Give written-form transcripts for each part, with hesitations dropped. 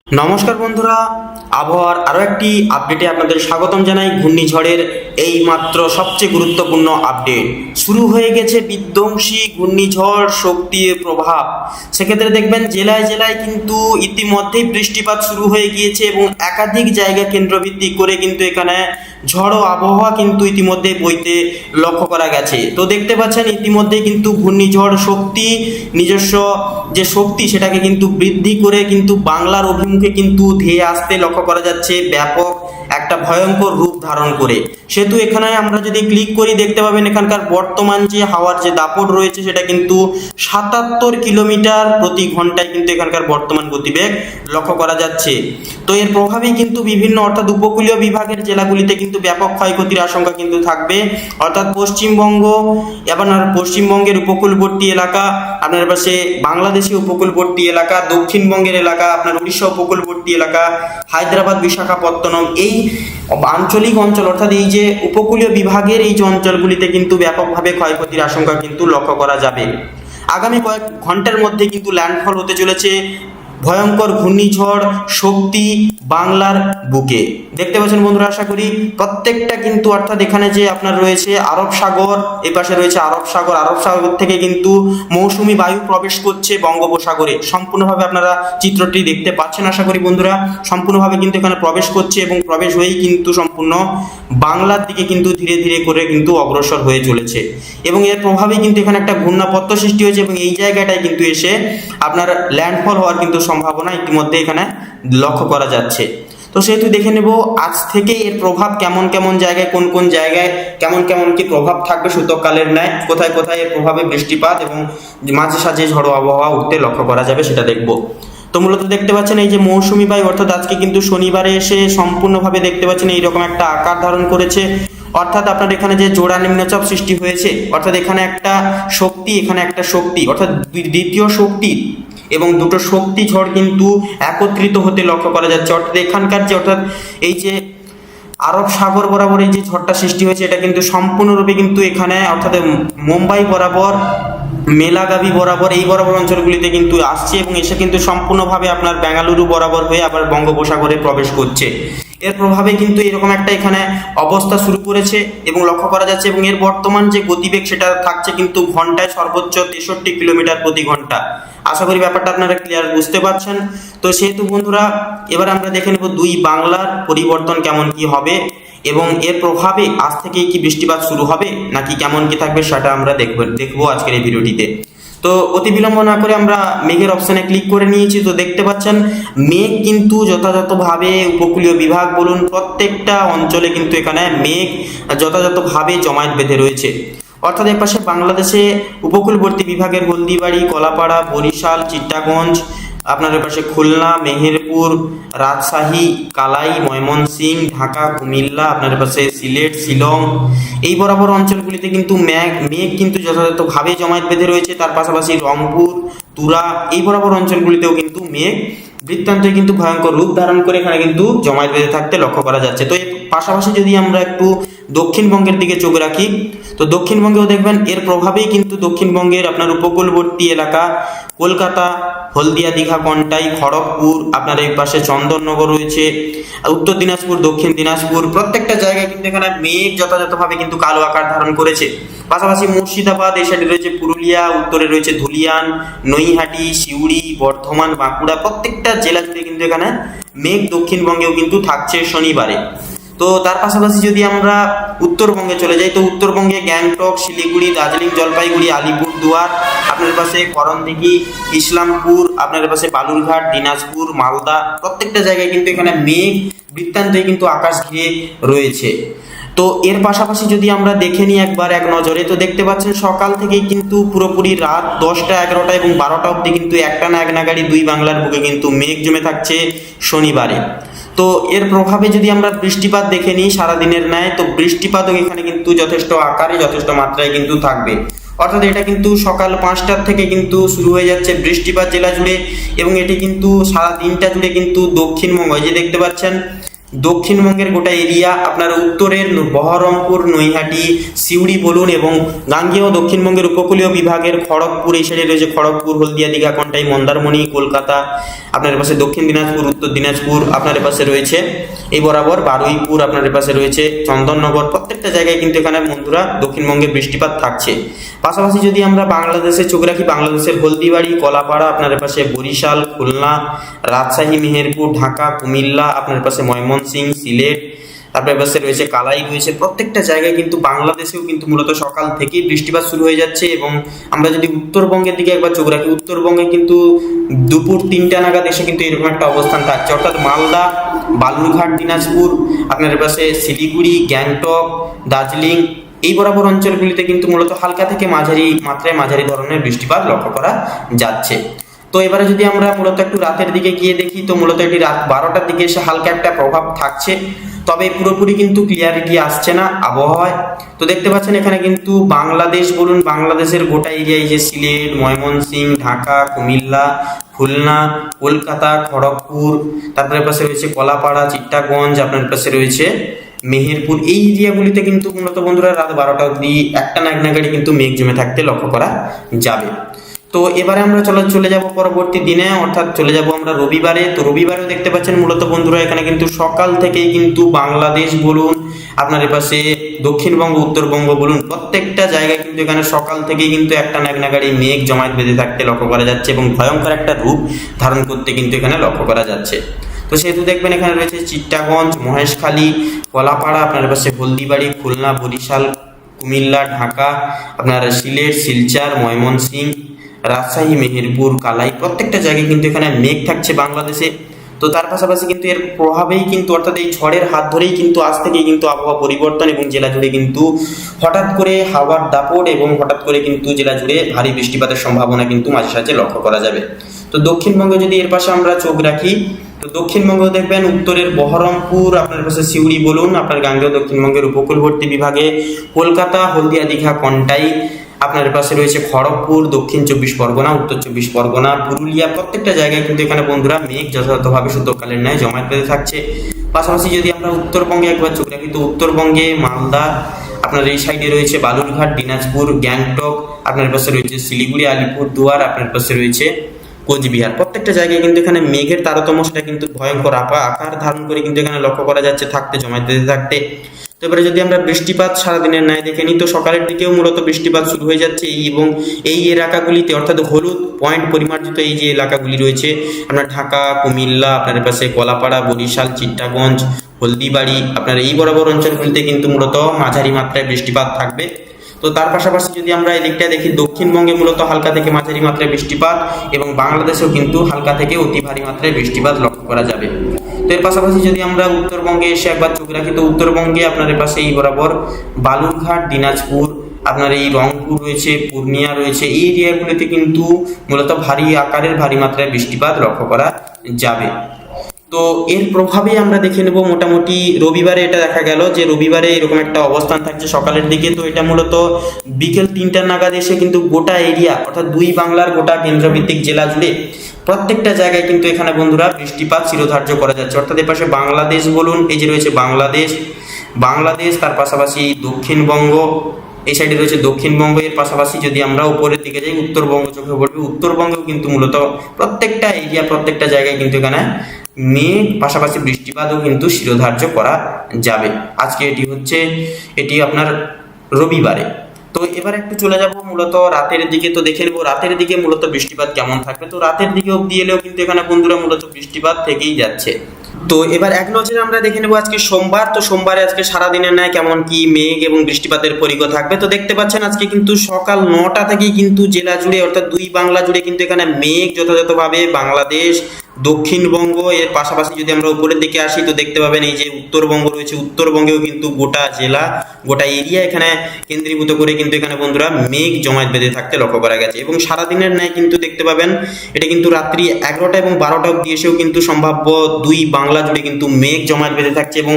নমস্কার বন্ধুরা, আবহাওয়ার আরও একটি আপডেটে আপনাদের স্বাগতম জানাই। ঘূর্ণিঝড়ের এই মাত্র সবচেয়ে গুরুত্বপূর্ণ আপডেট শুরু হয়ে গেছে বিধ্বংসী ঘূর্ণিঝড় শক্তির প্রভাব। সেক্ষেত্রে দেখবেন জেলায় জেলায় কিন্তু ইতিমধ্যেই বৃষ্টিপাত শুরু হয়ে গিয়েছে এবং একাধিক জায়গা কেন্দ্রভিত্তিক করে কিন্তু এখানে ঝড়ো আবহাওয়া কিন্তু ইতিমধ্যে বইতে লক্ষ্য করা গেছে। তো দেখতে পাচ্ছেন ইতিমধ্যে কিন্তু ঘূর্ণিঝড় শক্তি নিজস্ব যে শক্তি সেটাকে কিন্তু বৃদ্ধি করে কিন্তু বাংলার অভিমুখে কিন্তু ধেয়ে আসতে লক্ষ্য করা যাচ্ছে, ব্যাপক একটা ভয়ঙ্কর রূপ ধারণ করে। সেহেতু এখানে আমরা যদি ক্লিক করি দেখতে পাবেন এখানকার বর্তমান যে হাওয়ার যে দাপট রয়েছে সেটা কিন্তু ৭৭ কিলোমিটার প্রতি ঘন্টায় কিন্তু এখানকার বর্তমান গতিবেগ লক্ষ্য করা যাচ্ছে। তো এর প্রভাবেই কিন্তু বিভিন্ন অর্থাৎ উপকূলীয় বিভাগের জেলাগুলিতে কিন্তু ব্যাপক ক্ষয়ক্ষতির আশঙ্কা কিন্তু থাকবে। অর্থাৎ পশ্চিমবঙ্গ এবং পশ্চিমবঙ্গের উপকূলবর্তী এলাকা, আপনার পাশে বাংলাদেশি উপকূলবর্তী এলাকা, দক্ষিণবঙ্গের এলাকা, আপনার উড়িষ্যা উপকূলবর্তী এলাকা, হায়দ্রাবাদ, বিশাখাপত্তনম, এই আঞ্চলিক অঞ্চল অর্থাৎ এই যে উপকূলীয় বিভাগের এই যে অঞ্চলগুলিতে কিন্তু ব্যাপকভাবে ক্ষয়ক্ষতির আশঙ্কা কিন্তু লক্ষ্য করা যাবে। আগামী কয়েক ঘন্টার মধ্যে কিন্তু ল্যান্ডফল হতে চলেছে ভয়ঙ্কর ঘূর্ণিঝড় শক্তি বাংলার বুকে। দেখতে পাচ্ছেন বন্ধুরা, আশা করি প্রত্যেকটা কিন্তু অর্থাৎ এখানে যে আপনার রয়েছে আরব সাগর, এই পাশে রয়েছে আরব সাগর, আরব সাগর থেকে কিন্তু মৌসুমি বায়ু প্রবেশ করছে বঙ্গোপসাগরে। সম্পূর্ণভাবে আপনারা চিত্রটি দেখতে পাচ্ছেন আশা করি বন্ধুরা, সম্পূর্ণভাবে কিন্তু এখানে প্রবেশ করছে এবং প্রবেশ হয়েই কিন্তু সম্পূর্ণ বাংলার দিকে কিন্তু ধীরে ধীরে করে কিন্তু অগ্রসর হয়ে চলেছে এবং এর প্রভাবেই কিন্তু এখানে একটা ঘূর্ণাবর্ত সৃষ্টি হয়েছে এবং এই জায়গাটায় কিন্তু এসে আপনার ল্যান্ডফল হওয়ার কিন্তু সম্ভাবনা ইতিমধ্যে এখানে লক্ষ্য করা যাচ্ছে। তো সেহেতু দেখে নেব আজ থেকে এর প্রভাব কেমন কেমন জায়গায়, কোন কোন জায়গায় কেমন কেমন কি প্রভাব থাকবে সূতককালের ন্যায়, কোথায় কোথায় এর প্রভাবে বৃষ্টিপাত এবং মাঝে সাঝে ঝড়ো আবহাওয়া উঠতে লক্ষ্য করা যাবে সেটা দেখব। তো মূলত দেখতে পাচ্ছেন এই যে মৌসুমি বায়ু অর্থাৎ আজকে কিন্তু শনিবারে এসে সম্পূর্ণভাবে দেখতে পাচ্ছেন এইরকম একটা আকার ধারণ করেছে। অর্থাৎ আপনার এখানে যে জোড়া নিম্নচাপ সৃষ্টি হয়েছে, অর্থাৎ এখানে একটা শক্তি, এখানে একটা শক্তি, অর্থাৎ দ্বিতীয় শক্তি এবং দুটো শক্তি ঝড় কিন্তু একত্রিত হতে লক্ষ্য করা যাচ্ছে। অর্থাৎ এখানকার যে অর্থাৎ এই যে আরব সাগর বরাবর এই যে ঝড়টা সৃষ্টি হয়েছে এটা কিন্তু সম্পূর্ণরূপে কিন্তু এখানে অর্থাৎ মুম্বাই বরাবর, মেলাগাভি বরাবর, এই বরাবর অঞ্চলগুলিতে কিন্তু আসছে এবং এসে কিন্তু সম্পূর্ণভাবে আপনার বেঙ্গালুরু বরাবর হয়ে আবার বঙ্গোপসাগরে প্রবেশ করছে। এর প্রভাবে কিন্তু এরকম একটা এখানে অবস্থা শুরু করেছে এবং লক্ষ্য করা যাচ্ছে এবং এর বর্তমান যে গতিবেগ সেটা থাকছে কিন্তু ঘন্টায় সর্বোচ্চ 63 কিলোমিটার প্রতি ঘন্টা। আশা করি ব্যাপারটা আপনারা ক্লিয়ার বুঝতে পারছেন। তো সেহেতু বন্ধুরা এবার আমরা দেখে নেব দুই বাংলার পরিবর্তন কেমন কি হবে এবং এর প্রভাবে আজ থেকেই কি বৃষ্টিপাত শুরু হবে নাকি কেমন কি থাকবে সেটা আমরা দেখবো আজকের এই ভিডিওটিতে। তো অতি বিলম্ব না করে আমরা মেঘের অপশানে ক্লিক করে নিয়েছি। তো দেখতে পাচ্ছেন মেঘ কিন্তু যথাযথভাবে উপকূলীয় বিভাগ বলুন প্রত্যেকটা অঞ্চলে কিন্তু এখানে মেঘ যথাযথভাবে জমায়েত বেঁধে রয়েছে। অর্থাৎ এর পাশে বাংলাদেশে উপকূলবর্তী বিভাগের হলদিবাড়ি, কলাপাড়া, বরিশাল, চিটাগঞ্জ, আপনার পাশে খুলনা, মেহেরপুর, রাজশাহী, কালাই, ময়মনসিংহ, ঢাকা, কুমিল্লা, আপনার পাশে সিলেট, শিলং, এই বরাবর অঞ্চলগুলিতে কিন্তু মেঘ কিন্তু যথাযথভাবে জমায়েত বেঁধে রয়েছে। তার পাশাপাশি রংপুর, তুরা, এই বরাবর অঞ্চলগুলিতেও কিন্তু মেঘ বৃত্তান্তে কিন্তু ভয়ঙ্কর রূপ ধারণ করে এখানে কিন্তু জমায়েত বেঁধে থাকতে লক্ষ্য করা যাচ্ছে। তো এর পাশাপাশি যদি আমরা একটু দক্ষিণবঙ্গের দিকে চোখ রাখি তো দক্ষিণবঙ্গেও দেখবেন এর প্রভাবেই কিন্তু দক্ষিণবঙ্গের আপনার উপকূলবর্তী এলাকা কলকাতা, হলদিয়া, দীঘা, কন্টাই, খড়গপুর, আপনার এই পাশে চন্দননগর রয়েছে, উত্তর দিনাজপুর, দক্ষিণ দিনাজপুর, প্রত্যেকটা জায়গায় কিন্তু এখানে মেঘ যথাযথভাবে কিন্তু কালো আকার ধারণ করেছে। পাশাপাশি মুর্শিদাবাদ, এই সাইডে রয়েছে পুরুলিয়া, উত্তরে রয়েছে ধুলিয়ান, নৈহাটি, সিউড়ি, বর্ধমান, বাঁকুড়া, প্রত্যেকটা জেলা জুড়ে কিন্তু এখানে মেঘ দক্ষিণবঙ্গেও কিন্তু থাকছে শনিবারে। তো তার পাশাপাশি যদি আমরা উত্তরবঙ্গে চলে যাই তো উত্তরবঙ্গে গ্যাংটক, শিলিগুড়ি, দার্জিলিং, জলপাইগুড়ি, আলিপুরদুয়ার, আপনার পাশে করণদিঘি, ইসলামপুর, আপনার পাশে বালুরঘাট, দিনাজপুর, মালদা, প্রত্যেকটা জায়গায় কিন্তু এখানে মেঘ বৃত্তান্তে কিন্তু আকাশ ঘিরে রয়েছে। তো এর পাশাপাশি যদি আমরা দেখে নিই একবার এক নজরে তো দেখতে পাচ্ছেন সকাল থেকেই কিন্তু পুরোপুরি রাত 10টা, 11টা এবং 12টা অবধি কিন্তু একটানা এক নাগাড়ি দুই বাংলার বুকে কিন্তু মেঘ জমে থাকছে শনিবারে। তো এর প্রভাবে যদি আমরা বৃষ্টিপাত দেখে নিই সারাদিনের ন্যায় তো বৃষ্টিপাতও এখানে কিন্তু যথেষ্ট আকারে যথেষ্ট মাত্রায় কিন্তু থাকবে। অর্থাৎ এটা কিন্তু সকাল 5টার থেকে কিন্তু শুরু হয়ে যাচ্ছে বৃষ্টিপাত জেলা জুড়ে এবং এটি কিন্তু সারা দিনটা জুড়ে কিন্তু দক্ষিণবঙ্গ, এই যে দেখতে পাচ্ছেন দক্ষিণবঙ্গের গোটা এরিয়া, আপনার উত্তরের বহরমপুর, নৈহাটি, সিউড়ি বলুন এবং গাঙ্গেয় দক্ষিণবঙ্গের উপকূলীয় বিভাগের খড়গপুর, এই সাইডে রয়েছে খড়গপুর, হলদিয়া, দীঘা, কন্টাই, মন্দারমণি, কলকাতা, আপনার পাশে দক্ষিণ দিনাজপুর, উত্তর দিনাজপুর, আপনার পাশে রয়েছে এই বরাবর বারুইপুর, আপনার পাশে রয়েছে চন্দননগর, প্রত্যেকটা জায়গায় কিন্তু এখানে বন্ধুরা দক্ষিণবঙ্গে বৃষ্টিপাত থাকছে। পাশাপাশি যদি আমরা বাংলাদেশে চোখ রাখি, বাংলাদেশের হলদিবাড়ি, কলাপাড়া, আপনার পাশে বরিশাল, খুলনা, রাজশাহী, মেহেরপুর, ঢাকা, কুমিল্লা, আপনার পাশে ময়মনসিংহ, সিলেট, আপনার পাশে রয়েছে কালাই রয়েছে, প্রত্যেকটা জায়গায় কিন্তু বাংলাদেশেও কিন্তু মূলত সকাল থেকেই বৃষ্টিপাত শুরু হয়ে যাচ্ছে। এবং আমরা যদি উত্তরবঙ্গের দিকে একবার চোখ রাখি, উত্তরবঙ্গে কিন্তু দুপুর 3টা নাগাদ এসে কিন্তু এরকম একটা অবস্থান থাকছে, অর্থাৎ মালদা, বালুরঘাট, দিনাজপুর, আপনার পাশে শিলিগুড়ি, গ্যাংটক, দার্জিলিং, এই বরাবর অঞ্চলগুলিতে কিন্তু মূলত হালকা থেকে মাঝারি মাত্রায় মাঝারি ধরনের বৃষ্টিপাত লক্ষ্য করা যাচ্ছে। তো এবারে যদি আমরা মূলত একটু রাতের দিকে গিয়ে দেখি, তো মূলত এটি রাত 12টার দিকে এসে হালকা একটা প্রভাব থাকছে, তবে পুরোপুরি কিন্তু ক্লিয়ারিটি আসছে না আবহাওয়ায়। তো দেখতে পাচ্ছেন এখানে কিন্তু বাংলাদেশ বলুন, বাংলাদেশের গোটা এরিয়ায় যে সিলেট, ময়মনসিংহ, ঢাকা, কুমিল্লা, খুলনা, কলকাতা, খড়গপুর, তারপরে পাশে রয়েছে কলাপাড়া, চিট্টাগঞ্জ, আপনার পাশে রয়েছে মেহেরপুর, এই এরিয়াগুলিতে কিন্তু মূলত বন্ধুরা রাত 12টা অবধি একটা না এক নাগাড়ি কিন্তু মেঘ জমে থাকতে লক্ষ্য করা যাবে। তো এবারে আমরা চলে যাব পরবর্তী দিনে, অর্থাৎ চলে যাব আমরা রবিবারে। তো রবিবারেও দেখতে পাচ্ছেন মূলত বন্ধুরা এখানে কিন্তু সকাল থেকেই কিন্তু বাংলাদেশ বলুন, আপনার এপাশে দক্ষিণবঙ্গ, উত্তরবঙ্গ বলুন, প্রত্যেকটা জায়গায় কিন্তু এখানে সকাল থেকেই কিন্তু একটা না এক নাগাড়ি মেঘ জমায়েত বেঁধে থাকতে লক্ষ্য করা যাচ্ছে এবং ভয়ঙ্কর একটা রূপ ধারণ করতে কিন্তু এখানে লক্ষ্য করা যাচ্ছে। তো সেহেতু দেখবেন এখানে রয়েছে চিট্টাগঞ্জ, মহেশখালী, কলাপাড়া, আপনার পাশে হলদিবাড়ি, খুলনা, বরিশাল, কুমিল্লা, ঢাকা, আপনার সিলেট, শিলচর, ময়মনসিংহ, রাজশাহী, মেহেরপুর, কালাই, প্রত্যেকটা জায়গায় কিন্তু এখানে মেঘ থাকছে বাংলাদেশে। তো তার পাশাপাশি কিন্তু এর প্রভাবেই কিন্তু, অর্থাৎ এই ঝড়ের হাত ধরেই কিন্তু আজ থেকেই কিন্তু আবহাওয়া পরিবর্তন এবং জেলা জুড়ে কিন্তু হঠাৎ করে হাওয়ার দাপট এবং হঠাৎ করে কিন্তু জেলা জুড়ে ভারী বৃষ্টিপাতের সম্ভাবনা কিন্তু মাঝে সাঝে লক্ষ্য করা যাবে। তো দক্ষিণবঙ্গে যদি এর পাশে আমরা চোখ রাখি, তো দক্ষিণবঙ্গ দেখবেন উত্তরের বহরমপুর, আপনার পাশে সিউড়ি বলুন, আপনার গাঙ্গেয় দক্ষিণবঙ্গের উপকূলবর্তী বিভাগে কলকাতা, হলদিয়া, দীঘা, কন্টাই, আপনার পাশে রয়েছে খড়গপুর, দক্ষিণ 24 পরগনা, উত্তর 24 পরগনা, পুরুলিয়া, প্রত্যেকটা জায়গায় কিন্তু এখানে বন্ধুরা মেঘ যথাযথভাবে সূর্যকালের ন্যায় জমায়েত বেঁধে থাকছে। পাশাপাশি যদি আমরা উত্তরবঙ্গে একবার চোখ রাখি, তো উত্তরবঙ্গে মালদা, আপনার এই সাইডে রয়েছে বালুরঘাট, দিনাজপুর, গ্যাংটক, আপনার পাশে রয়েছে শিলিগুড়ি, আলিপুরদুয়ার, আপনার পাশে রয়েছে কোচবিহার, প্রত্যেকটা জায়গায় কিন্তু এখানে মেঘের তারতম্য সেটা কিন্তু ভয়ঙ্কর আকার ধারণ করে কিন্তু এখানে লক্ষ্য করা যাচ্ছে থাকতে, জমায়েত বেঁধে থাকতে। তো এবারে যদি আমরা বৃষ্টিপাত সারাদিনের ন্যায় দেখে নিই, তো সকালের দিকেও মূলত বৃষ্টিপাত শুরু হয়ে যাচ্ছে এবং এই এলাকাগুলিতে, অর্থাৎ হলুদ পয়েন্ট পরিমার্জিত এই যে এলাকাগুলি রয়েছে, আপনার ঢাকা, কুমিল্লা, আপনার পাশে কলাপাড়া, বরিশাল, চিট্টাগঞ্জ, হলদিবাড়ি, আপনার এই বরাবর অঞ্চলগুলিতে কিন্তু মূলত মাঝারি মাত্রায় বৃষ্টিপাত থাকবে। তো তার পাশাপাশি যদি আমরা এই দিকটা দেখি, দক্ষিণবঙ্গে মূলত হালকা থেকে মাঝারি মাত্রায় বৃষ্টিপাত এবং বাংলাদেশেও কিন্তু হালকা থেকে অতি ভারী মাত্রায় বৃষ্টিপাত লক্ষ্য করা যাবে। তো এর পাশাপাশি যদি আমরা উত্তরবঙ্গে এসে একবার চোখ রাখি, তো উত্তরবঙ্গে আপনার পাশে এই বরাবর বালুরঘাট, দিনাজপুর, আপনার এই রংপুর রয়েছে, পূর্ণিয়া রয়েছে, এই এরিয়াগুলিতে কিন্তু মূলত ভারী আকারের ভারী মাত্রায় বৃষ্টিপাত লক্ষ্য করা যাবে। তো এর প্রভাবেই আমরা দেখে নেব মোটামুটি রবিবারে এটা দেখা গেল যে রবিবারে এরকম একটা অবস্থান থাকছে সকালের দিকে। তো এটা মূলত বিকেল 3টা নাগাদ এসে কিন্তু গোটা এরিয়া, অর্থাৎ দুই বাংলার গোটা কেন্দ্রভিত্তিক জেলা জুড়ে প্রত্যেকটা জায়গায় কিন্তু এখানে বন্ধুরা বৃষ্টিপাত শিরোধার্য করা যাচ্ছে, অর্থাৎ এর পাশে বাংলাদেশ বলুন, এই যে রয়েছে বাংলাদেশ, তার পাশাপাশি দক্ষিণবঙ্গ, এই সাইডে রয়েছে দক্ষিণবঙ্গ, এর পাশাপাশি যদি আমরা উপরের দিকে যাই উত্তরবঙ্গ চোখে পড়বে, উত্তরবঙ্গেও কিন্তু মূলত প্রত্যেকটা এরিয়া, প্রত্যেকটা জায়গায় কিন্তু এখানে মেঘ পাশাপাশি বৃষ্টিপাতও কিন্তু শিরোধার্য করা যাবে। আজকে এটি আপনার রবিবারে। তো এবার একটু চলে যাব মূলত রাতের দিকে। তো দেখে নেবো রাতের দিকে মূলত বৃষ্টিপাত কেমন থাকবে। তো রাতের দিকে অব্দি এলেও কিন্তু এখানে বন্ধুরা মূলত বৃষ্টিপাত থেকেই যাচ্ছে। তো এবার এক নজরে আমরা দেখে নেবো আজকে সোমবার। তো সোমবারে আজকে সারাদিনের ন্যায় কেমন কি মেঘ এবং বৃষ্টিপাতের পরিগণ থাকবে। তো দেখতে পাচ্ছেন আজকে কিন্তু সকাল 9টা থেকেই কিন্তু জেলা জুড়ে, অর্থাৎ দুই বাংলা জুড়ে কিন্তু এখানে মেঘ যথাযথভাবে বাংলাদেশ, দক্ষিণবঙ্গ, এর পাশাপাশি যদি আমরা উপরের দিকে আসি তো দেখতে পাবেন এই যে উত্তরবঙ্গ রয়েছে, উত্তরবঙ্গেও কিন্তু গোটা জেলা, গোটা এরিয়া এখানে কেন্দ্রীভূত করে কিন্তু এখানে বন্ধুরা মেঘ জমায়েত বেঁধে থাকতে লক্ষ্য করা গেছে। এবং সারাদিনের ন্যায় কিন্তু দেখতে পাবেন এটা কিন্তু রাত্রি 11টা এবং 12টা অবধি এসেও কিন্তু সম্ভাব্য দুই বাংলা জুড়ে কিন্তু মেঘ জমায়েত বেঁধে থাকছে এবং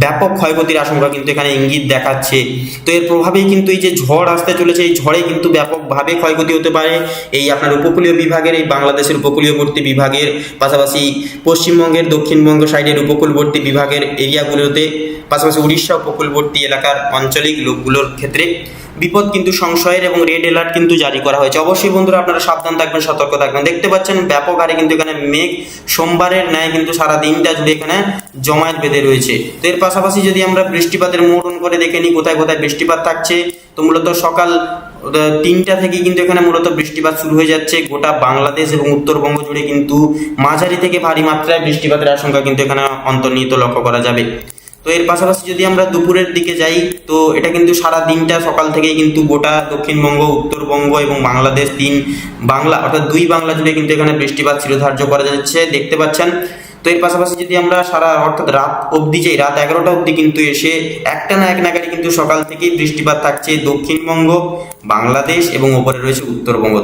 ব্যাপক ক্ষয়ক্ষতির আশঙ্কা কিন্তু এখানে ইঙ্গিত দেখাচ্ছে। তো এর প্রভাবেই কিন্তু এই যে ঝড় আসতে চলেছে, এই ঝড়ে কিন্তু ব্যাপকভাবে ক্ষয়ক্ষতি হতে পারে এই আপনার উপকূলীয় বিভাগের, এই বাংলাদেশের উপকূলীয়বর্তী বিভাগের, পাশাপাশি পশ্চিমবঙ্গের দক্ষিণবঙ্গ সাইডের উপকূলবর্তী বিভাগের এরিয়াগুলোতে, পাশাপাশি উড়িষ্যা উপকূলবর্তী এলাকার আঞ্চলিক লোকগুলোর ক্ষেত্রে বিপদ কিন্তু সংশয়ের এবং রেড অ্যালার্ট কিন্তু জারি করা হয়েছে। অবশ্যই বন্ধুরা আপনারা সাবধান থাকবেন, সতর্ক থাকবেন। দেখতে পাচ্ছেন ব্যাপক হারে কিন্তু এখানে মেঘ সোমবারের ন্যায় কিন্তু সারা দিনটা জুড়ে এখানে জমায়েত বেঁধে রয়েছে। তো এর পাশাপাশি যদি আমরা বৃষ্টিপাতের মোড় করে দেখে নিই কোথায় কোথায় বৃষ্টিপাত থাকছে, তো মূলত সকাল 3টা থেকে কিন্তু এখানে মূলত বৃষ্টিপাত শুরু হয়ে যাচ্ছে। গোটা বাংলাদেশ এবং উত্তরবঙ্গ জুড়ে কিন্তু মাঝারি থেকে ভারী মাত্রায় বৃষ্টিপাতের আশঙ্কা কিন্তু এখানে অন্তর্নিহিত লক্ষ্য করা যাবে। তো এর পাশাপাশি যদি আমরা দুপুরের দিকে যাই, তো এটা কিন্তু সারা দিনটা সকাল থেকেই কিন্তু গোটা দক্ষিণবঙ্গ, উত্তরবঙ্গ এবং বাংলাদেশ বাংলা অর্থাৎ 2 বাংলা জুড়ে কিন্তু এখানে বৃষ্টিপাত চিরধার্য করা যাচ্ছে, দেখতে পাচ্ছেন। তো এর পাশাপাশি যদি আমরা সারা অর্থাৎ রাত অবধি যাই, রাত 11টা অবধি কিন্তু এসে একটা না এক নাগাড়ি কিন্তু সকাল থেকেই বৃষ্টিপাত থাকছে দক্ষিণবঙ্গ, বাংলাদেশ এবং ওপরে রয়েছে উত্তরবঙ্গ।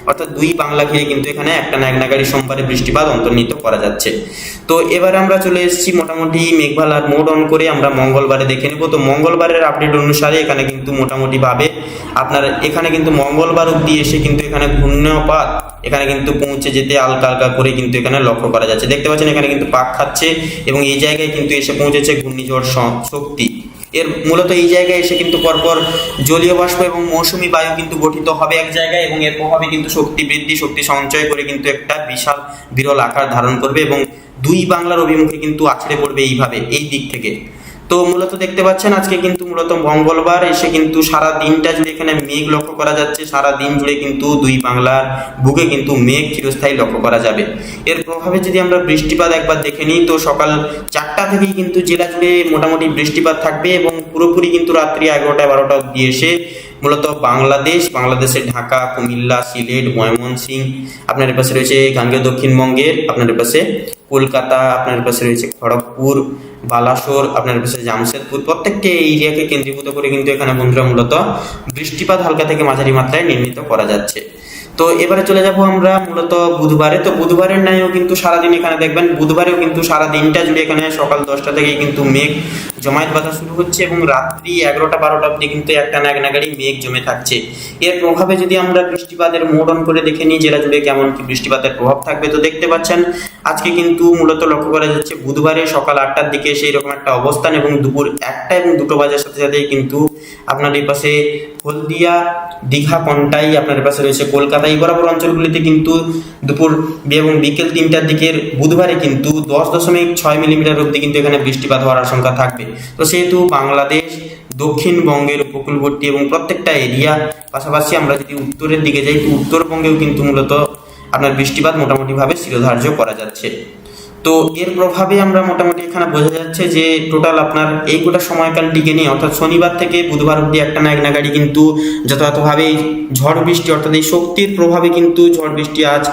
অর্থাৎ 2 বাংলা ঘিরে কিন্তু এখানে একটা না এক নাগাড়ি সোমবারে বৃষ্টিপাত অন্তর্নিহিত করা যাচ্ছে। তো এবার আমরা চলে এসেছি মোটামুটি মেঘভালার মোড অন করে আমরা মঙ্গলবারে দেখে নেব। তো মঙ্গলবারের আপডেট অনুসারে এখানে কিন্তু মোটামুটি ভাবে আপনার এখানে কিন্তু মঙ্গলবার অবধি এসে কিন্তু এখানে ঘূর্ণায়পাত এখানে কিন্তু পৌঁছে যেতে হালকা হালকা করে কিন্তু এখানে লক্ষ্য করা যাচ্ছে। দেখতে পাচ্ছেন এখানে কিন্তু পাক খাচ্ছে এবং এই জায়গায় কিন্তু এসে পৌঁছেছে ঘূর্ণিঝড় শক্তি। এর মূলত এই জায়গায় এসে কিন্তু পরপর জলীয় বাষ্প এবং মৌসুমী বায়ু কিন্তু গঠিত হবে এক জায়গায় এবং এর প্রভাবে কিন্তু শক্তি বৃদ্ধি, শক্তি সঞ্চয় করে কিন্তু একটা বিশাল বিরল আকার ধারণ করবে এবং 2 বাংলার অভিমুখে কিন্তু আছড়ে পড়বে এইভাবে এই দিক থেকে। তো মূলত দেখতে পাচ্ছেন আজকে কিন্তু মূলত মঙ্গলবার এসে কিন্তু সারা দিনটা জুড়ে এখানে মেঘ লক্ষ্য করা যাচ্ছে। সারা দিন জুড়ে কিন্তু 2 বাংলার বুকে কিন্তু মেঘ চিরস্থায়ী লক্ষ্য করা যাবে। এর প্রভাবে যদি আমরা বৃষ্টিপাত একবার দেখে নিই, তো সকাল 4টা থেকেই কিন্তু জেলা জুড়ে মোটামুটি বৃষ্টিপাত থাকবে এবং পুরোপুরি কিন্তু রাত্রি 11টা 12টা অবধি এসে মূলত বাংলাদেশের ঢাকা, কুমিল্লা, সিলেট, ময়মনসিংহ, আপনার পাশে রয়েছে গাঙ্গেয় দক্ষিণবঙ্গের, আপনার পাশে কলকাতা, আপনার পাশে রয়েছে খড়গপুর, বালাসোর, আপনার পাশে জামশেদপুর, প্রত্যেকটি এরিয়াকে কেন্দ্রীভূত করে কিন্তু এখানে বন্ধুরা মূলত বৃষ্টিপাত হালকা থেকে মাঝারি মাত্রায় নির্মিত করা যাচ্ছে। তো এবারে চলে যাব আমরা মূলত বুধবারে। তো বুধবারের ন্যায়ও কিন্তু সারাদিন এখানে দেখবেন বুধবারেও কিন্তু সারা দিনটা জুড়ে এখানে সকাল 10টা থেকে কিন্তু মেঘ জমায়েত বাঁধা শুরু হচ্ছে এবং রাত্রি 11টা 12টা অবধি কিন্তু একটা না এক নাগাড়ি মেঘ জমে থাকছে। এর প্রভাবে যদি আমরা বৃষ্টিপাতের মোড অন করে দেখে নিই জেলা জুড়ে কেমন কি বৃষ্টিপাতের প্রভাব থাকবে, তো দেখতে পাচ্ছেন আজকে কিন্তু মূলত লক্ষ্য করা যাচ্ছে বুধবারে সকাল 8টার দিকে সেই রকম একটা অবস্থান এবং দুপুর 1টা এবং 2টো বাজার সাথে সাথে কিন্তু আপনার এই পাশে হলদিয়া, দীঘা, কন্টাই, আপনার পাশে রয়েছে কলকাতা, এই বরাবর অঞ্চলগুলিতে কিন্তু দুপুর এবং বিকেল 3টার দিকের বুধবারে কিন্তু 10.6 মিলিমিটার অবধি কিন্তু এখানে বৃষ্টিপাত হওয়ার আশঙ্কা থাকবে। তো সেহেতু বাংলাদেশ, দক্ষিণবঙ্গের উপকূলবর্তী এবং প্রত্যেকটা এরিয়া, পাশাপাশি আমরা যদি উত্তরের দিকে যাই তো উত্তরবঙ্গেও কিন্তু মূলত আপনার বৃষ্টিপাত মোটামুটিভাবে শিরোধার্য করা যাচ্ছে। তো এর প্রভাবে আমরা মোটামুটি এখানে বোঝা যাচ্ছে যে টোটাল আপনার এই গোটা সময়কালটিকে নিয়ে অর্থাৎ শনিবার থেকে বুধবার অবধি একটা না এক নাগাড়ি কিন্তু যথাযথভাবে ঝড় বৃষ্টি অর্থাৎ এই শক্তির প্রভাবে কিন্তু ঝড় বৃষ্টি আজ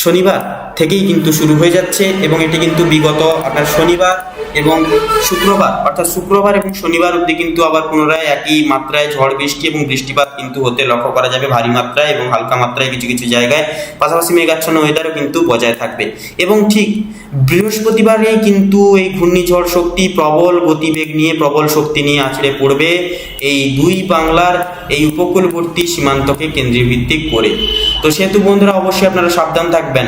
শনিবার থেকেই কিন্তু শুরু হয়ে যাচ্ছে এবং এটি কিন্তু বিগত আপনার শনিবার এবং শুক্রবার অর্থাৎ শুক্রবার এবং শনিবার অবধি কিন্তু আবার পুনরায় একই মাত্রায় ঝড় বৃষ্টি এবং বৃষ্টিপাত কিন্তু হতে লক্ষ্য করা যাবে ভারী মাত্রায় এবং হালকা মাত্রায় কিছু কিছু জায়গায়, পাশাপাশি মেঘাচ্ছন্ন ওয়েদারও কিন্তু বজায় থাকবে। এবং ঠিক বৃহস্পতিবারেই কিন্তু এই ঘূর্ণিঝড় শক্তি প্রবল গতিবেগ নিয়ে প্রবল শক্তি নিয়ে আছড়ে পড়বে এই 2 বাংলার এই উপকূলবর্তী সীমান্তকে কেন্দ্রভিত্তিক করে। তো সেহেতু বন্ধুরা অবশ্যই আপনারা সাবধান থাকবেন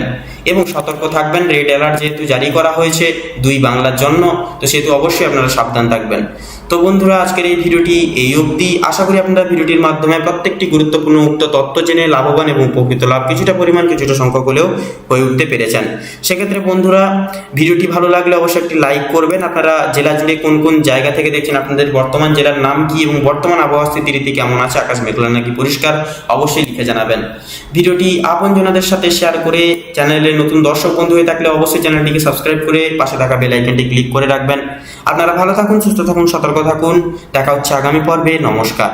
এবং সতর্ক থাকবেন। রেড অ্যালার্ট যেহেতু জারি করা হয়েছে 2 বাংলার জন্য, তো সেহেতু অবশ্যই আপনারা সাবধান থাকবেন। তো বন্ধুরা আজকের এই ভিডিওটি এই অবধি। আশা করি আপনারা ভিডিওটির মাধ্যমে প্রত্যেকটি গুরুত্বপূর্ণ উক্ত তথ্য জেনে লাভবান এবং উপকৃত লাভ কিছুটা সংখ্যক হলেও হয়ে উঠতে পেরেছেন। সেক্ষেত্রে বন্ধুরা ভিডিওটি ভালো লাগলে অবশ্যই একটি লাইক করবেন। আপনারা জেলা জুড়ে কোন কোন জায়গা থেকে দেখছেন, আপনাদের বর্তমান জেলার নাম কি এবং বর্তমান আবহাওয়া স্থিতিরীতি কেমন আছে, আকাশ মেঘলা নাকি পরিষ্কার, অবশ্যই লিখে জানাবেন। ভিডিওটি আপনজনদের সাথে শেয়ার করে চ্যানেলে নতুন দর্শক বন্ধু হয়ে থাকলে অবশ্যই চ্যানেলটিকে সাবস্ক্রাইব করে পাশে থাকা বেল আইকনটি ক্লিক করে রাখবেন। আপনারা ভালো থাকুন, সুস্থ থাকুন, সতর্ক থাকুন। দেখা হচ্ছে আগামী পর্বে। নমস্কার।